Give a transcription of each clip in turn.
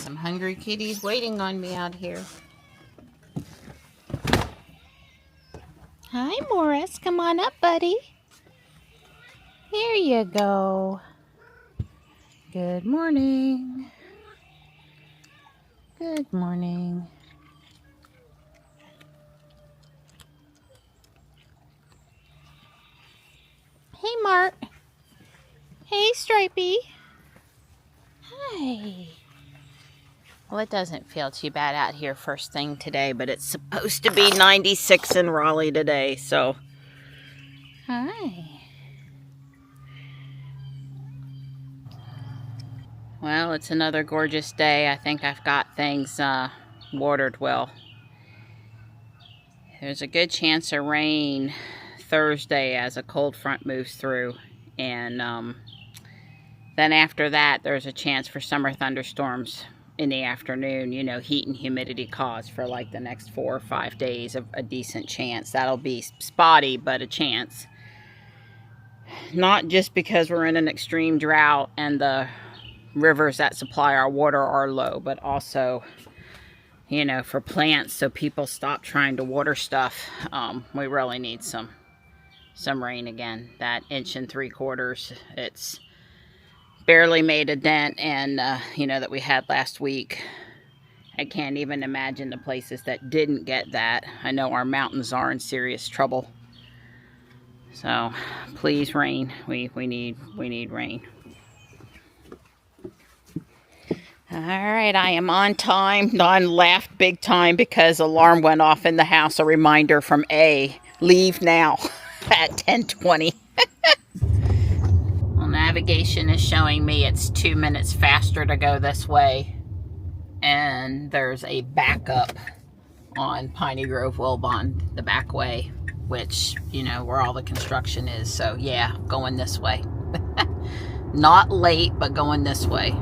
some hungry kitties waiting on me out here. Hi, Morris. Come on up, buddy. Here you go. Good morning. Good morning. Hey, Mark. Hey, Stripey. Hi. Well, it doesn't feel too bad out here first thing today, but it's supposed to be 96 in Raleigh today, so. Hi. Well, it's another gorgeous day. I think I've got things watered well. There's a good chance of rain Thursday as a cold front moves through, and then after that there's a chance for summer thunderstorms in the afternoon. You know, heat and humidity cause for like the next 4 or 5 days of a decent chance. That'll be spotty, but a chance. Not just because we're in an extreme drought and the rivers that supply our water are low, but also, you know, for plants, so people stop trying to water stuff. We really need some rain again. That 1 3/4 inches, it's barely made a dent, and you know, that we had last week. I can't even imagine the places that didn't get that. I know our mountains are in serious trouble. So please, rain. We need rain. All right, I am on time. Don laughed big time because alarm went off in the house. A reminder from A, leave now at 10:20. Well, navigation is showing me it's 2 minutes faster to go this way. And there's a backup on Piney Grove Wilbon, the back way, which, you know, where all the construction is. So yeah, going this way. Not late, but going this way.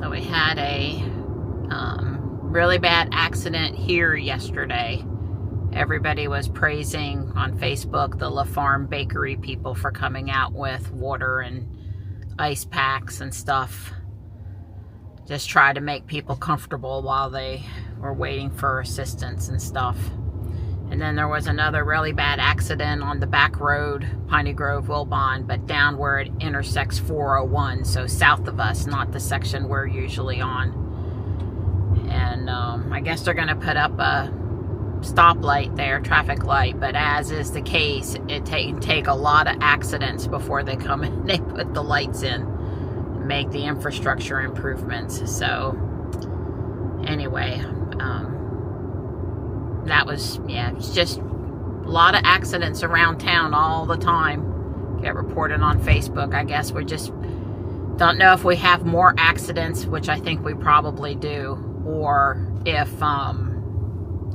So we had a really bad accident here yesterday. Everybody was praising on Facebook the La Farm Bakery people for coming out with water and ice packs and stuff. Just try to make people comfortable while they were waiting for assistance and stuff. And then there was another really bad accident on the back road, Piney Grove, Wilbon, but down where it intersects 401, so south of us, not the section we're usually on. And I guess they're going to put up a stoplight there, traffic light, but as is the case, it can take a lot of accidents before they come and they put the lights in and make the infrastructure improvements. So anyway, that was, yeah, it's just a lot of accidents around town all the time. Get reported on Facebook. I guess we just don't know if we have more accidents, which I think we probably do, or if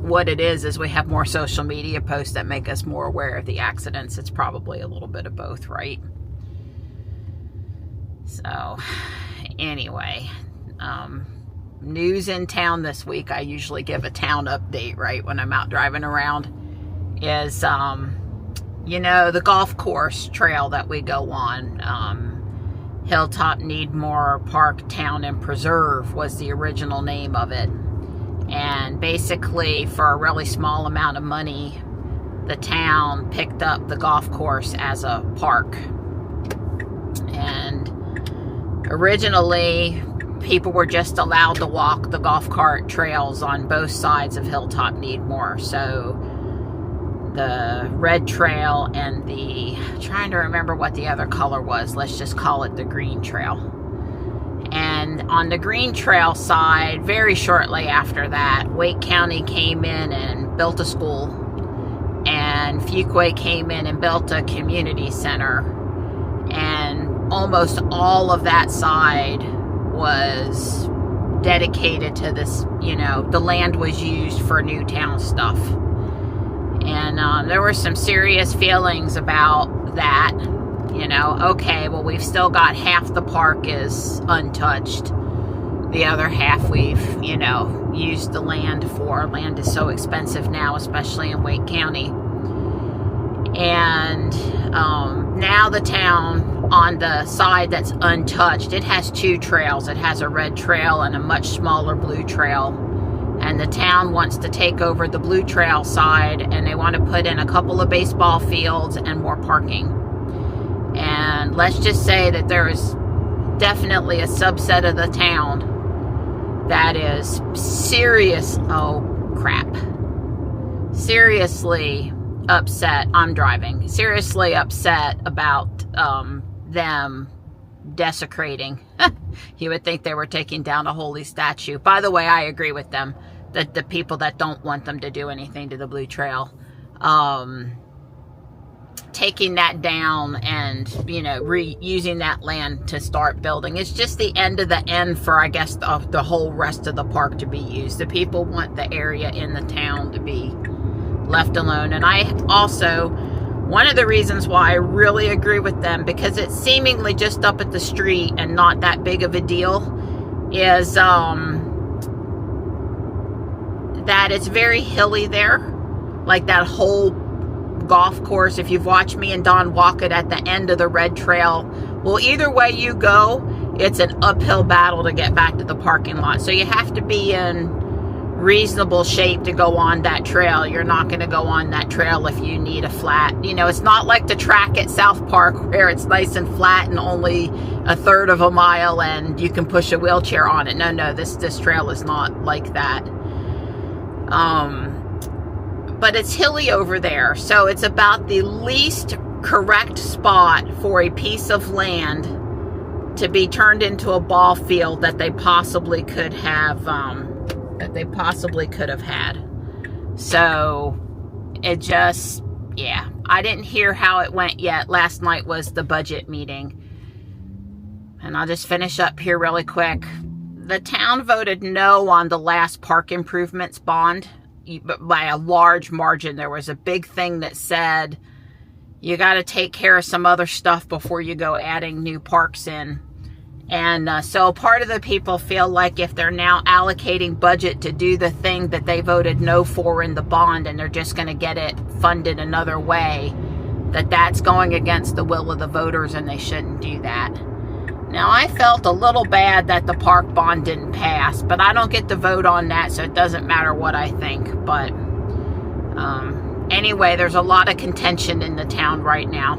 what it is we have more social media posts that make us more aware of the accidents. It's probably a little bit of both, right? So anyway, news in town this week. I usually give a town update, right, when I'm out driving around, is you know, the golf course trail that we go on, Hilltop Needmore Park Town and Preserve was the original name of it. And basically, for a really small amount of money, the town picked up the golf course as a park. And originally, people were just allowed to walk the golf cart trails on both sides of Hilltop Needmore. So the red trail and I'm trying to remember what the other color was. Let's just call it the green trail. And on the green trail side, very shortly after that, Wake County came in and built a school, and Fuquay came in and built a community center, and almost all of that side was dedicated to this, you know, the land was used for new town stuff. And there were some serious feelings about that. You know, okay, well, we've still got half the park is untouched. The other half we've, you know, used the land for. Land is so expensive now, especially in Wake County. And now the town, on the side that's untouched, it has two trails. It has a red trail and a much smaller blue trail. And the town wants to take over the blue trail side, and they want to put in a couple of baseball fields and more parking. And let's just say that there is definitely a subset of the town that is seriously upset. I'm driving. Seriously upset about them desecrating. You would think they were taking down a holy statue. By the way, I agree with them. That the people that don't want them to do anything to the blue trail, taking that down and, you know, reusing that land to start building. It's just the end of the end for, I guess, the whole rest of the park to be used. The people want the area in the town to be left alone. And I also, one of the reasons why I really agree with them, because it's seemingly just up at the street and not that big of a deal, is that it's very hilly there. Like that whole golf course, if you've watched me and Don walk it at the end of the red trail, well, either way you go, it's an uphill battle to get back to the parking lot. So you have to be in reasonable shape to go on that trail. You're not going to go on that trail if you need a flat. You know, it's not like the track at South Park where it's nice and flat and only a third of a mile and you can push a wheelchair on it. No, this trail is not like that. But it's hilly over there, so it's about the least correct spot for a piece of land to be turned into a ball field that they possibly could have had. So it just, yeah, I didn't hear how it went yet. Last night was the budget meeting, and I'll just finish up here really quick. The town voted no on the last park improvements bond by a large margin. There was a big thing that said you got to take care of some other stuff before you go adding new parks in. And so part of the people feel like if they're now allocating budget to do the thing that they voted no for in the bond, and they're just going to get it funded another way, that's going against the will of the voters, and they shouldn't do that. Now, I felt a little bad that the park bond didn't pass, but I don't get to vote on that, so it doesn't matter what I think. But anyway, there's a lot of contention in the town right now.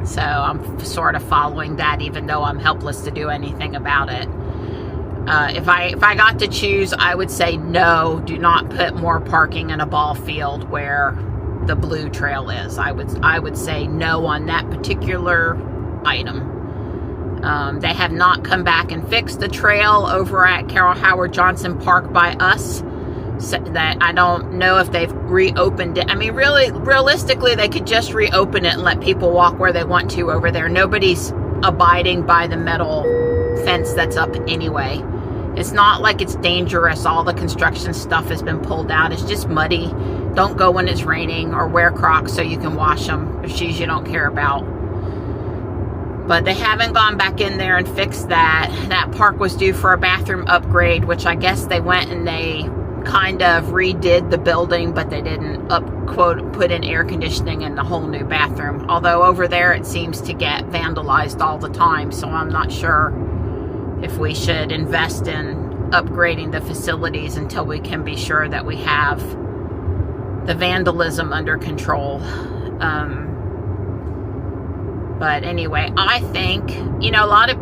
So I'm sort of following that, even though I'm helpless to do anything about it. If I got to choose, I would say no, do not put more parking in a ball field where the blue trail is. I would say no on that particular item. They have not come back and fixed the trail over at Carol Howard Johnson Park by us. So that I don't know if they've reopened it. I mean, really, realistically, they could just reopen it and let people walk where they want to over there. Nobody's abiding by the metal fence that's up anyway. It's not like it's dangerous. All the construction stuff has been pulled out. It's just muddy. Don't go when it's raining, or wear Crocs so you can wash them, or shoes you don't care about. But they haven't gone back in there and fixed that. That park was due for a bathroom upgrade, which I guess they went and they kind of redid the building, but they didn't put in air conditioning and a whole new bathroom. Although over there it seems to get vandalized all the time, so I'm not sure if we should invest in upgrading the facilities until we can be sure that we have the vandalism under control. But anyway, I think, you know, a lot of,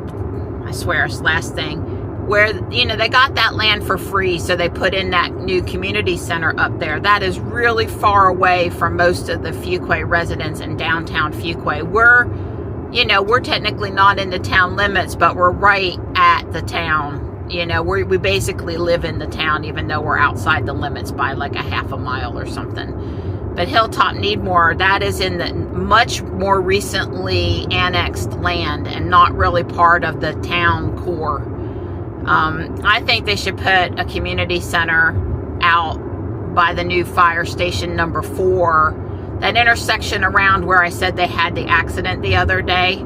I swear it's the last thing, where, you know, they got that land for free, so they put in that new community center up there. That is really far away from most of the Fuquay residents in downtown Fuquay. We're technically not in the town limits, but we're right at the town. You know, we basically live in the town, even though we're outside the limits by like a half a mile or something. But Hilltop Needmore, that is in the much more recently annexed land and not really part of the town core. I think they should put a community center out by the new fire station number 4, that intersection around where I said they had the accident the other day.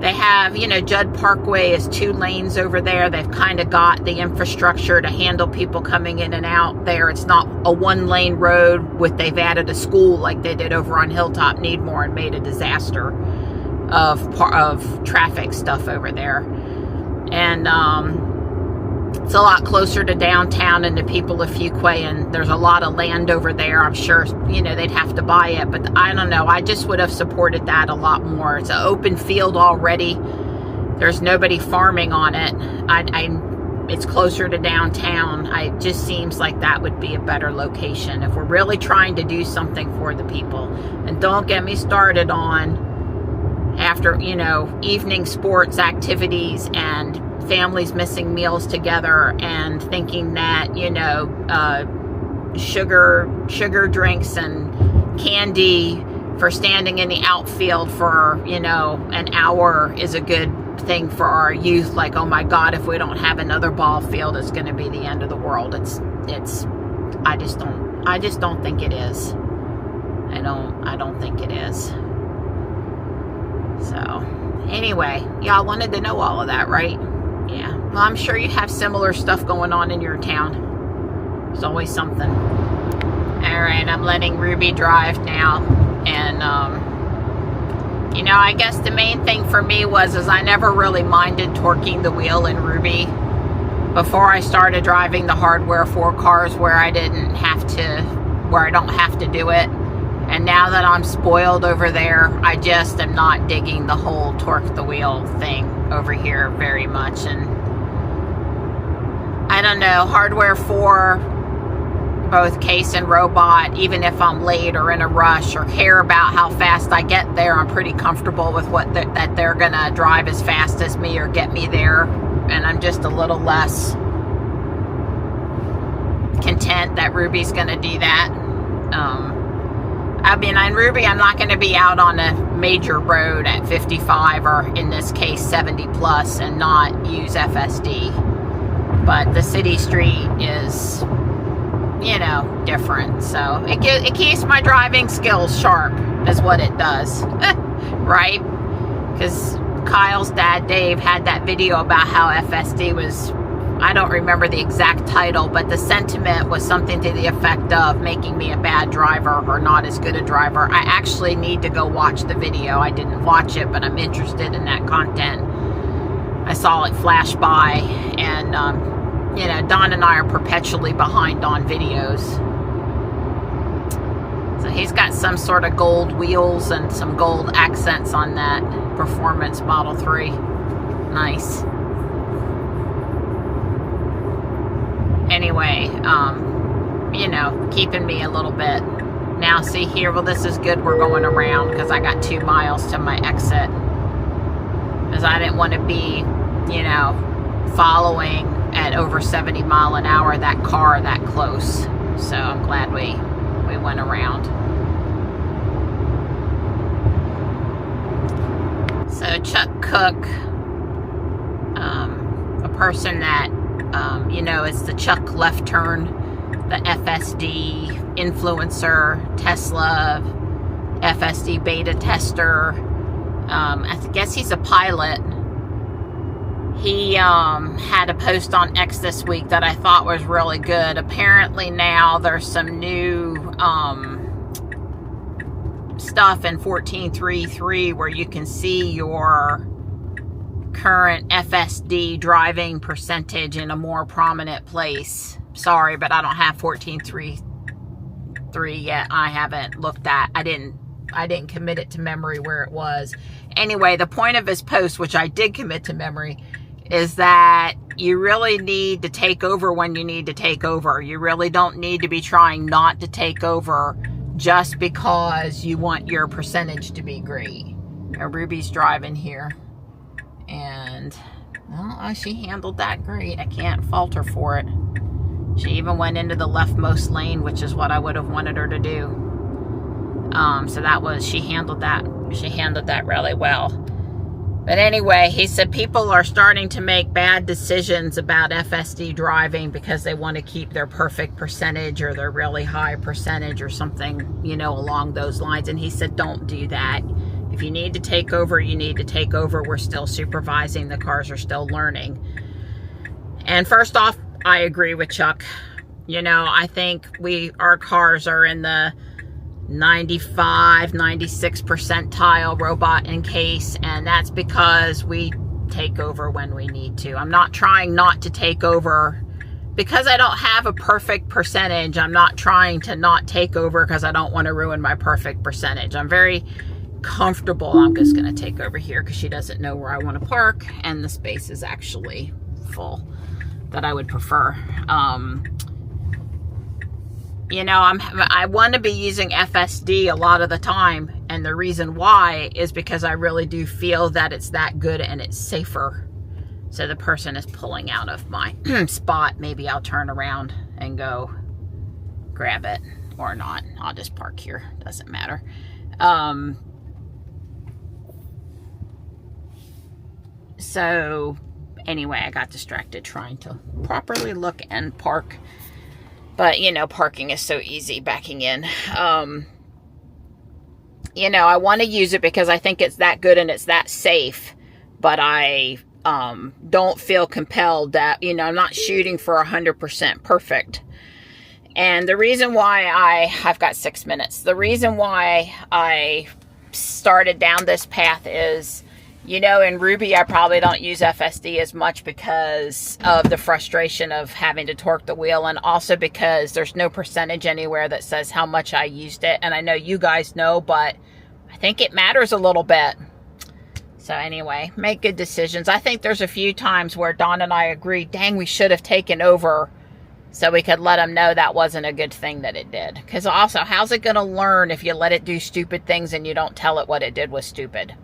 They have, you know, Judd Parkway is 2 lanes over there. They've kind of got the infrastructure to handle people coming in and out there. It's not a 1-lane road they've added a school like they did over on Hilltop Needmore and made a disaster of traffic stuff over there. And it's a lot closer to downtown and to people of Fuquay, and there's a lot of land over there. I'm sure, you know, they'd have to buy it, but I don't know. I just would have supported that a lot more. It's an open field already. There's nobody farming on it. It's closer to downtown. It just seems like that would be a better location if we're really trying to do something for the people. And don't get me started on after, you know, evening sports activities and families missing meals together and thinking that, you know, sugar drinks and candy for standing in the outfield for, you know, an hour is a good thing for our youth. Like, oh my God, if we don't have another ball field, it's going to be the end of the world. I just don't think it is. I don't think it is. So anyway, y'all wanted to know all of that, right? Yeah, well, I'm sure you have similar stuff going on in your town. There's always something. All right, I'm letting Ruby drive now. And, you know, I guess the main thing for me was I never really minded torquing the wheel in Ruby before I started driving the hardware 4 cars where I don't have to do it. And now that I'm spoiled over there, I just am not digging the whole torque the wheel thing over here very much. And I don't know, hardware 4, both case and robot, even if I'm late or in a rush or care about how fast I get there, I'm pretty comfortable with that they're gonna drive as fast as me or get me there. And I'm just a little less content that Ruby's gonna do that. I mean, in Ruby, I'm not going to be out on a major road at 55 or, in this case, 70 plus and not use FSD. But the city street is, you know, different. So it keeps my driving skills sharp, is what it does, right? Because Kyle's dad, Dave, had that video about how FSD was, I don't remember the exact title, but the sentiment was something to the effect of making me a bad driver or not as good a driver. I actually need to go watch the video. I didn't watch it, but I'm interested in that content. I saw it flash by, and, you know, Don and I are perpetually behind on videos. So he's got some sort of gold wheels and some gold accents on that Performance Model 3. Nice. Anyway, you know, keeping me a little bit. Now, see here, well, this is good. We're going around because I got 2 miles to my exit. Because I didn't want to be, you know, following at over 70 mile an hour that car that close. So I'm glad we went around. So Chuck Cook, a person that you know, it's the Chuck Left Turn, the FSD influencer, Tesla FSD beta tester. I guess he's a pilot. He had a post on X this week that I thought was really good. Apparently now there's some new stuff in 14.3.3 where you can see your current FSD driving percentage in a more prominent place. Sorry, but I don't have 14.3.3 yet. I haven't looked at. I didn't commit it to memory where it was. Anyway, the point of his post, which I did commit to memory, is that you really need to take over when you need to take over. You really don't need to be trying not to take over just because you want your percentage to be great. Now, Ruby's driving here. And, well, she handled that great. I can't fault her for it. She even went into the leftmost lane, which is what I would have wanted her to do. So she handled that really well. But anyway, he said people are starting to make bad decisions about FSD driving because they want to keep their perfect percentage or their really high percentage or something, you know, along those lines. And he said, don't do that. If you need to take over, you need to take over. We're still supervising. The cars are still learning. And first off, I agree with Chuck. You know, I think our cars are in the 95, 96 percentile robot in case, and that's because we take over when we need to. I'm not trying not to take over because I don't have a perfect percentage. I'm not trying to not take over because I don't want to ruin my perfect percentage. I'm very comfortable. I'm just going to take over here because she doesn't know where I want to park, and the space is actually full that I would prefer. You know, I want to be using FSD a lot of the time, and the reason why is because I really do feel that it's that good and it's safer. So the person is pulling out of my spot. Maybe I'll turn around and go grab it, or not. I'll just park here. Doesn't matter. So anyway, I got distracted trying to properly look and park. But, you know, parking is so easy backing in. You know, I want to use it because I think it's that good and it's that safe. But I don't feel compelled that, you know, I'm not shooting for 100% perfect. And the reason why I've got 6 minutes. The reason why I started down this path is, you know, in Ruby, I probably don't use FSD as much because of the frustration of having to torque the wheel, and also because there's no percentage anywhere that says how much I used it. And I know you guys know, but I think it matters a little bit. So anyway, make good decisions. I think there's a few times where Don and I agree, dang, we should have taken over, so we could let them know that wasn't a good thing that it did. Because also, how's it going to learn if you let it do stupid things and you don't tell it what it did was stupid?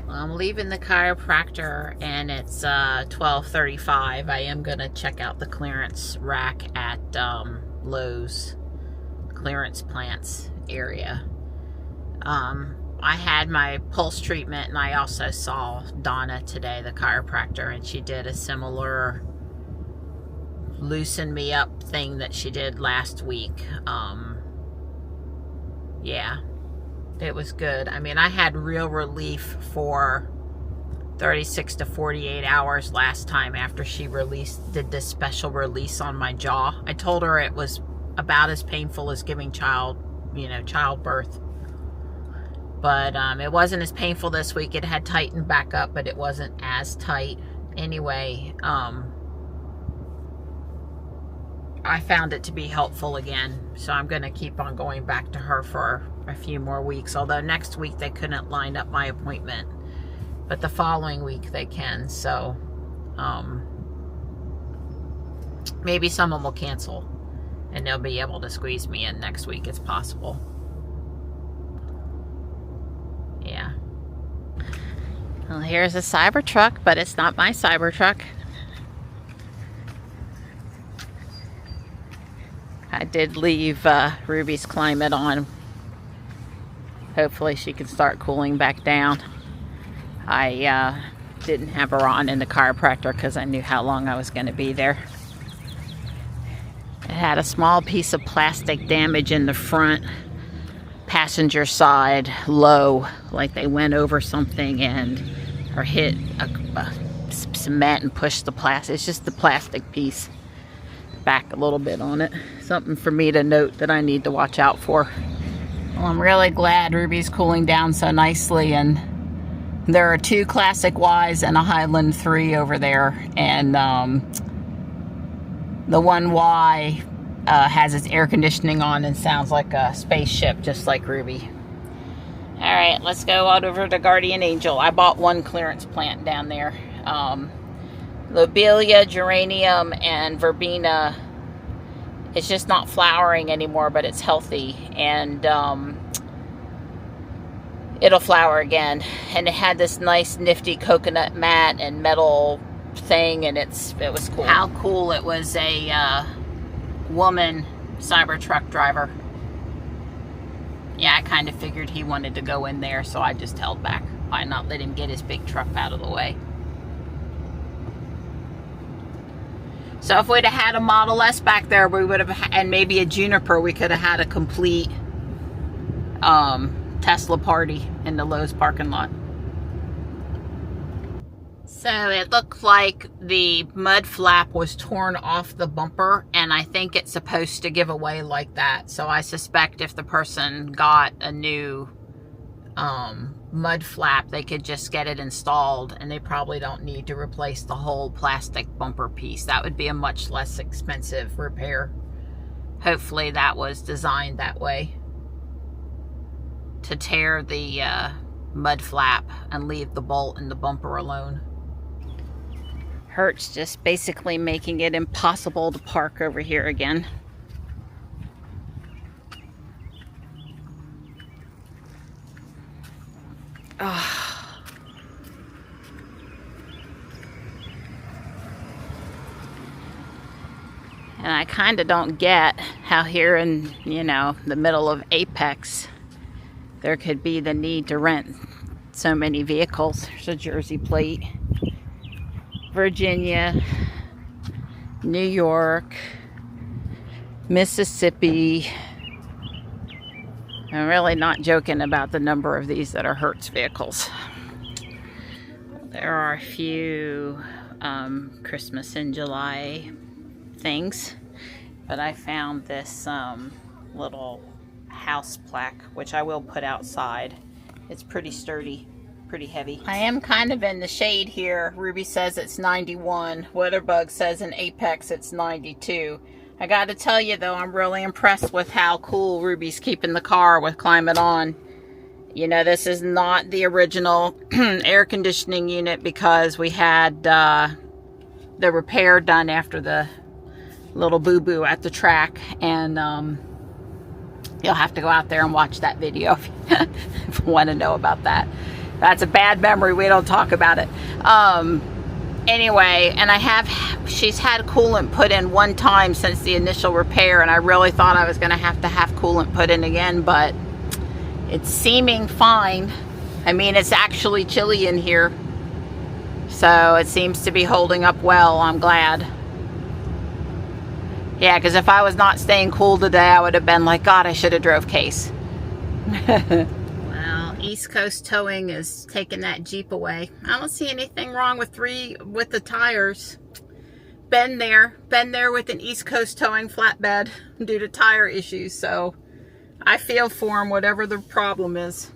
I'm leaving the chiropractor and it's 12:35. I am going to check out the clearance rack at Lowe's clearance plants area. I had my pulse treatment, and I also saw Donna today, the chiropractor, and she did a similar loosen me up thing that she did last week. Yeah. It was good. I mean, I had real relief for 36 to 48 hours last time after she did this special release on my jaw. I told her it was about as painful as giving childbirth. But it wasn't as painful this week. It had tightened back up, but it wasn't as tight. Anyway, I found it to be helpful again. So I'm going to keep on going back to her for a few more weeks. Although next week they couldn't line up my appointment. But the following week they can. So maybe someone will cancel. And they'll be able to squeeze me in next week. It's possible. Yeah. Well, here's a Cybertruck, but it's not my Cybertruck. I did leave Ruby's climate on. Hopefully she can start cooling back down. I didn't have her on in the chiropractor because I knew how long I was going to be there. It had a small piece of plastic damage in the front passenger side low, like they went over something or hit a cement and pushed the plastic. It's just the plastic piece back a little bit on it. Something for me to note that I need to watch out for. Well, I'm really glad Ruby's cooling down so nicely, and there are 2 Classic Ys and a Highland 3 over there, and the one Y has its air conditioning on and sounds like a spaceship, just like Ruby. Alright, let's go out over to Guardian Angel. I bought 1 clearance plant down there. Lobelia, geranium, and verbena. It's just not flowering anymore, but it's healthy. And it'll flower again. And it had this nice nifty coconut mat and metal thing, and it was cool. How cool it was a woman Cybertruck driver. Yeah, I kind of figured he wanted to go in there, so I just held back by not letting him get his big truck out of the way. So if we'd have had a Model S back there, we would have, and maybe a Juniper, we could have had a complete Tesla party in the Lowe's parking lot. So it looked like the mud flap was torn off the bumper, and I think it's supposed to give away like that. So I suspect if the person got a new mud flap, they could just get it installed, and they probably don't need to replace the whole plastic bumper piece. That would be a much less expensive repair. Hopefully that was designed that way, to tear the mud flap and leave the bolt and the bumper alone. Hurt's just basically making it impossible to park over here again. Oh. And I kind of don't get how here in, you know, the middle of Apex, there could be the need to rent so many vehicles. There's a Jersey plate. Virginia, New York, Mississippi. I'm really not joking about the number of these that are Hertz vehicles. There are a few Christmas in July things, but I found this little house plaque, which I will put outside. It's pretty sturdy, pretty heavy. I am kind of in the shade here. Ruby says it's 91. Weatherbug says in Apex it's 92. I gotta tell you though, I'm really impressed with how cool Ruby's keeping the car with Climate On. You know, this is not the original air conditioning unit because we had the repair done after the little boo-boo at the track, and you'll have to go out there and watch that video if you want to know about that. That's a bad memory. We don't talk about it. Anyway, and she's had coolant put in one time since the initial repair, and I really thought I was going to have coolant put in again, but it's seeming fine. I mean, it's actually chilly in here, so it seems to be holding up well. I'm glad. Yeah, because if I was not staying cool today, I would have been like, God, I should have drove Case. Well, East Coast Towing is taking that Jeep away. I don't see anything wrong with the tires. Been there with an East Coast Towing flatbed due to tire issues, so I feel for them, whatever the problem is.